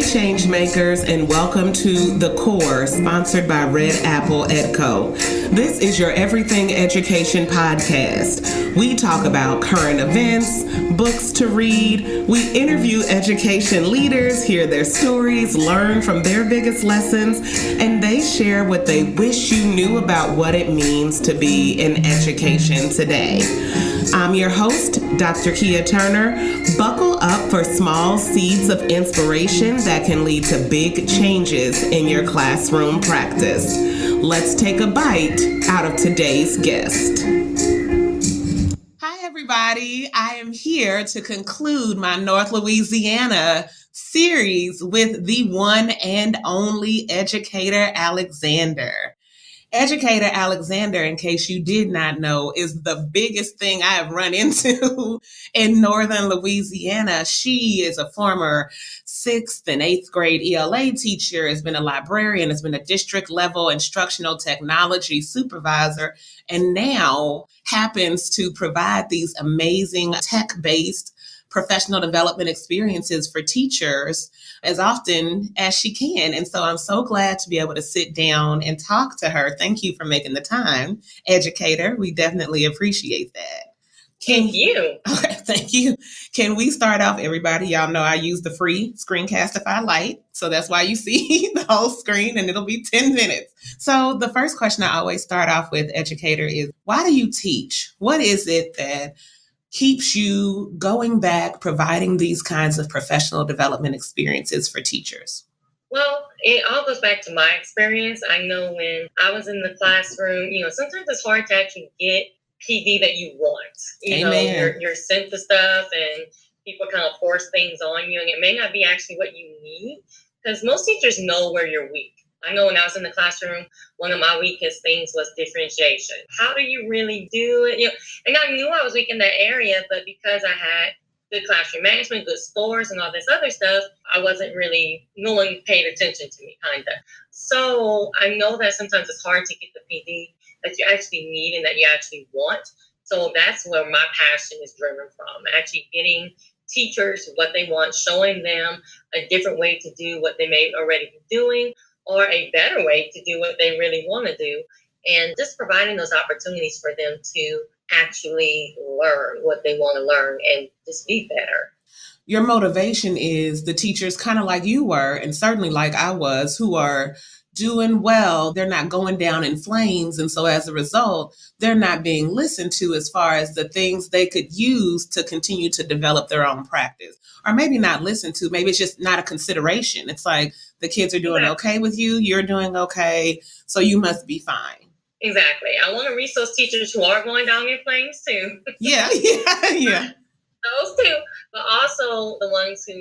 Changemakers, and welcome to The Core, sponsored by Red Apple EdCo. This is your Everything Education podcast. We talk about current events, books to read. We interview education leaders, hear their stories, learn from their biggest lessons, and they share what they wish you knew about what it means to be in education today. I'm your host, Dr. Kia Turner. Buckle up for small seeds of inspiration that can lead to big changes in your classroom practice. Let's take a bite out of today's guest. Hi, everybody. I am here to conclude my North Louisiana series with the one and only Educator Alexander. Educator Alexander, in case you did not know, is the biggest thing I have run into in Northern Louisiana. She is a former 6th and 8th grade ELA teacher, has been a librarian, has been a district level instructional technology supervisor, and now happens to provide these amazing tech-based professional development experiences for teachers as often as she can. And so I'm so glad to be able to sit down and talk to her. Thank you for making the time, Educator. We definitely appreciate that. Thank you. Okay, thank you. Can we start off, everybody? Y'all know I use the free Screencastify Lite. So that's why you see the whole screen, and it'll be 10 minutes. So the first question I always start off with, Educator, is why do you teach? What is it that keeps you going back, providing these kinds of professional development experiences for teachers? Well, it all goes back to my experience. I know when I was in the classroom, sometimes it's hard to actually get PD that you want. Amen. You're sent to stuff and people kind of force things on you, and it may not be actually what you need, because most teachers know where you're weak. I know when I was in the classroom, one of my weakest things was differentiation. How do you really do it? And I knew I was weak in that area, but because I had good classroom management, good scores, and all this other stuff, no one paid attention to me, kind of. So I know that sometimes it's hard to get the PD that you actually need and that you actually want. So that's where my passion is driven from, actually getting teachers what they want, showing them a different way to do what they may already be doing, or a better way to do what they really want to do, and just providing those opportunities for them to actually learn what they want to learn and just be better. Your motivation is the teachers kind of like you were, and certainly like I was, who are doing well. They're not going down in flames. And so as a result, they're not being listened to as far as the things they could use to continue to develop their own practice. Or maybe not listened to, maybe it's just not a consideration. It's like the kids are doing okay with you, you're doing okay, so you must be fine. Exactly. I want to reach those teachers who are going down in flames too. Yeah. Those too, but also the ones who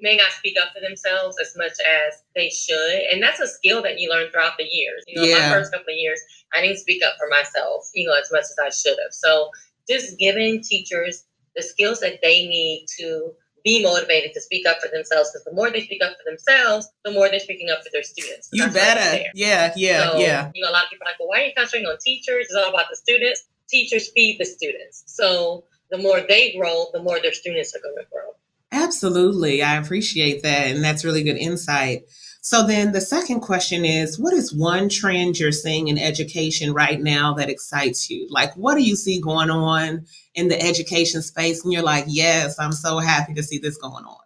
may not speak up for themselves as much as they should. And that's a skill that you learn throughout the years. My first couple of years, I didn't speak up for myself, as much as I should have. So just giving teachers the skills that they need to be motivated to speak up for themselves, because the more they speak up for themselves, the more they're speaking up for their students. You better. Yeah. A lot of people are like, well, why are you concentrating on teachers? It's all about the students. Teachers feed the students. So the more they grow, the more their students are going to grow. Absolutely. I appreciate that. And that's really good insight. So then the second question is, what is one trend you're seeing in education right now that excites you? Like, what do you see going on in the education space? And you're like, yes, I'm so happy to see this going on.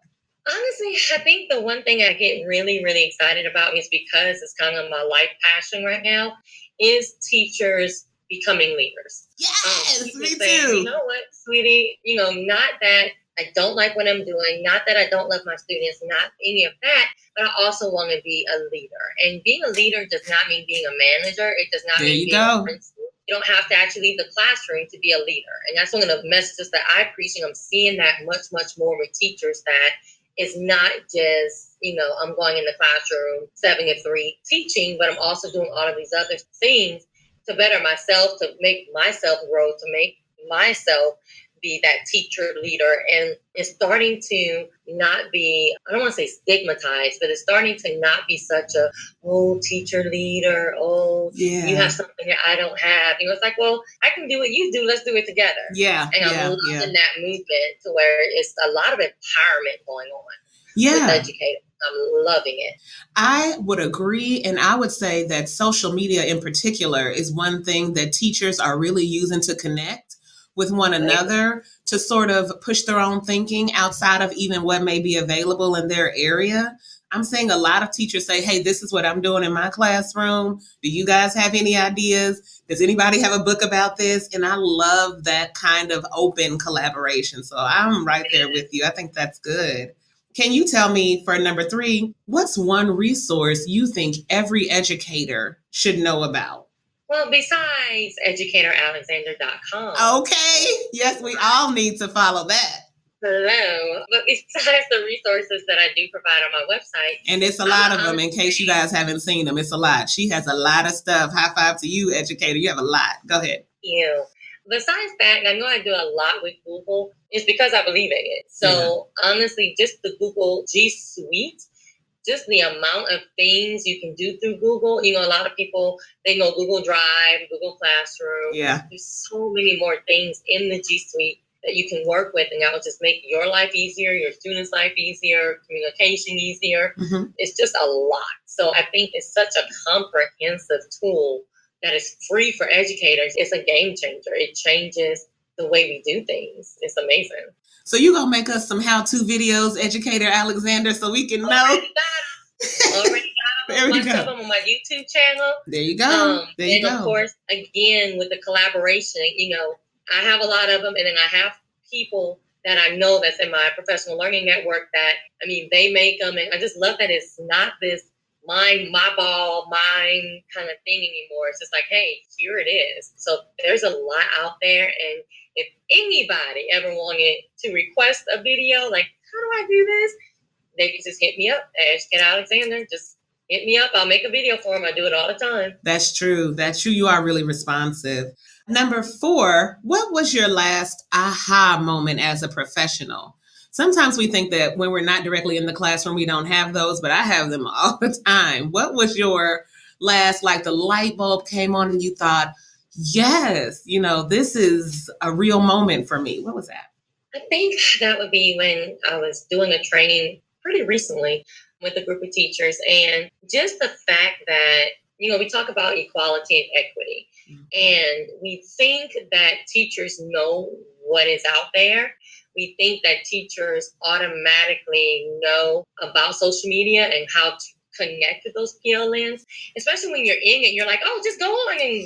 Honestly, I think the one thing I get really, really excited about is because it's kind of my life passion right now, is teachers becoming leaders. Yes, me too. You know what, sweetie? Not that I don't like what I'm doing, not that I don't love my students, not any of that, but I also want to be a leader. And being a leader does not mean being a manager. It does not mean being a principal. You don't have to actually leave the classroom to be a leader. And that's one of the messages that I preach, and I'm seeing that much, much more with teachers, that it's not just, I'm going in the classroom 7 to 3 teaching, but I'm also doing all of these other things to better myself, to make myself grow, to make myself be that teacher leader. And it's starting to not be, I don't want to say stigmatized, but it's starting to not be such a, teacher leader, you have something that I don't have. It's like, well, I can do what you do. Let's do it together. Yeah. And I'm loving that movement, to where it's a lot of empowerment going on with educators. I'm loving it. I would agree. And I would say that social media in particular is one thing that teachers are really using to connect with one another, to sort of push their own thinking outside of even what may be available in their area. I'm seeing a lot of teachers say, hey, this is what I'm doing in my classroom. Do you guys have any ideas? Does anybody have a book about this? And I love that kind of open collaboration. So I'm right there with you. I think that's good. Can you tell me, for number 3, what's one resource you think every educator should know about? Well, besides educatoralexander.com. Okay. Yes, we all need to follow that. Hello. But besides the resources that I do provide on my website. And it's a lot of them, in case you guys haven't seen them. It's a lot. She has a lot of stuff. High five to you, educator. You have a lot. Go ahead. You. Besides that, I know I do a lot with Google. It's because I believe in it. So honestly, just the Google G Suite, just the amount of things you can do through Google. You know, a lot of people, they know Google Drive, Google Classroom. Yeah. There's so many more things in the G Suite that you can work with, and that will just make your life easier, your students' life easier, communication easier. Mm-hmm. It's just a lot. So I think it's such a comprehensive tool that is free for educators. It's a game changer. It changes the way we do things. It's amazing. So you gonna make us some how-to videos, Educator Alexander, so we can know? Already got them. There you Bunch go. of them on my YouTube channel. There you go. There you and of course, again, with the collaboration, you know, I have a lot of them, and then I have people that I know that's in my professional learning network that, I mean, they make them, and I just love that it's not this mine, my ball, mine kind of thing anymore. It's just like, hey, here it is. So there's a lot out there, and if anybody ever wanted to request a video, like, how do I do this? They can just hit me up at Educator Alexander. Just hit me up. I'll make a video for them. I do it all the time. That's true. That's true. You are really responsive. Number 4, what was your last aha moment as a professional? Sometimes we think that when we're not directly in the classroom, we don't have those, but I have them all the time. What was your last, like the light bulb came on and you thought, yes, you know, this is a real moment for me? What was that? I think that would be when I was doing a training pretty recently with a group of teachers. And just the fact that, you know, we talk about equality and equity. And we think that teachers know what is out there. We think that teachers automatically know about social media and how to connect with those PLNs, especially when you're in it. You're like, oh, just go on and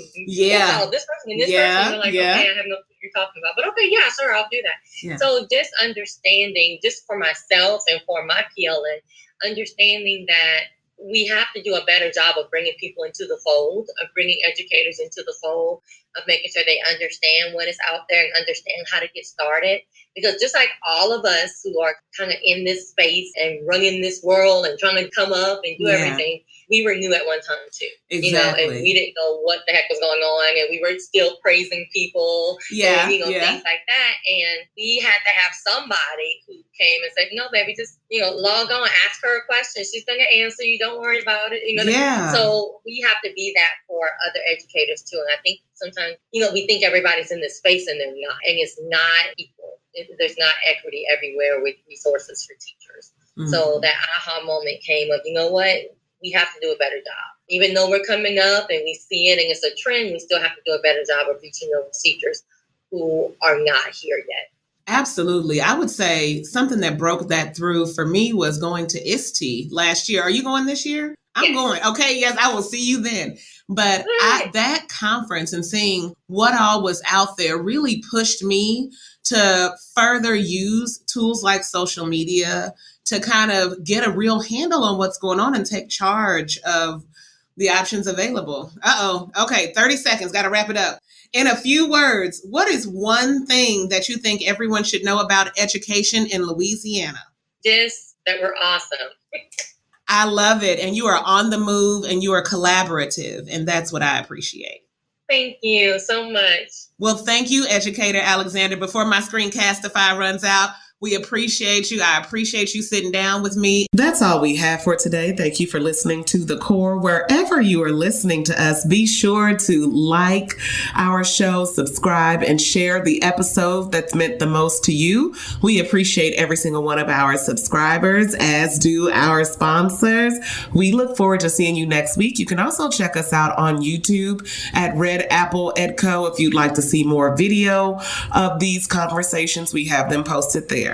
follow this person and this person. And you're like, okay, I have no clue what you're talking about. But okay, yeah, sure, I'll do that. Yeah. So just understanding, just for myself and for my PLN, understanding that we have to do a better job of bringing people into the fold, of bringing educators into the fold, of making sure they understand what is out there and understand how to get started. Because just like all of us who are kind of in this space and running this world and trying to come up and do everything, we were new at one time too. Exactly. You know, and we didn't know what the heck was going on, and we were still praising people, and, you know, things like that. And we had to have somebody who came and said, no, baby, just, you know, log on, ask her a question. She's going to answer you. Don't worry about it. You know, so we have to be that for other educators too. And I think sometimes, you know, we think everybody's in this space and they're not, and it's not equal. There's not equity everywhere with resources for teachers. Mm-hmm. So that aha moment came of, you know what, we have to do a better job. Even though we're coming up and we see it and it's a trend, we still have to do a better job of reaching those teachers who are not here yet. Absolutely. I would say something that broke that through for me was going to ISTE last year. Are you going this year? I'm going. Okay, yes, I will see you then. But that conference and seeing what all was out there really pushed me to further use tools like social media to kind of get a real handle on what's going on and take charge of the options available. Okay, 30 seconds, got to wrap it up. In a few words, what is one thing that you think everyone should know about education in Louisiana? Just that we're awesome. I love it. And you are on the move and you are collaborative. And that's what I appreciate. Thank you so much. Well, thank you, Educator Alexander. Before my Screencastify runs out, We appreciate you. I appreciate you sitting down with me. That's all we have for today. Thank you for listening to The Core. Wherever you are listening to us, be sure to like our show, subscribe, and share the episode that's meant the most to you. We appreciate every single one of our subscribers, as do our sponsors. We look forward to seeing you next week. You can also check us out on YouTube at Red Apple EdCo if you'd like to see more video of these conversations. We have them posted there.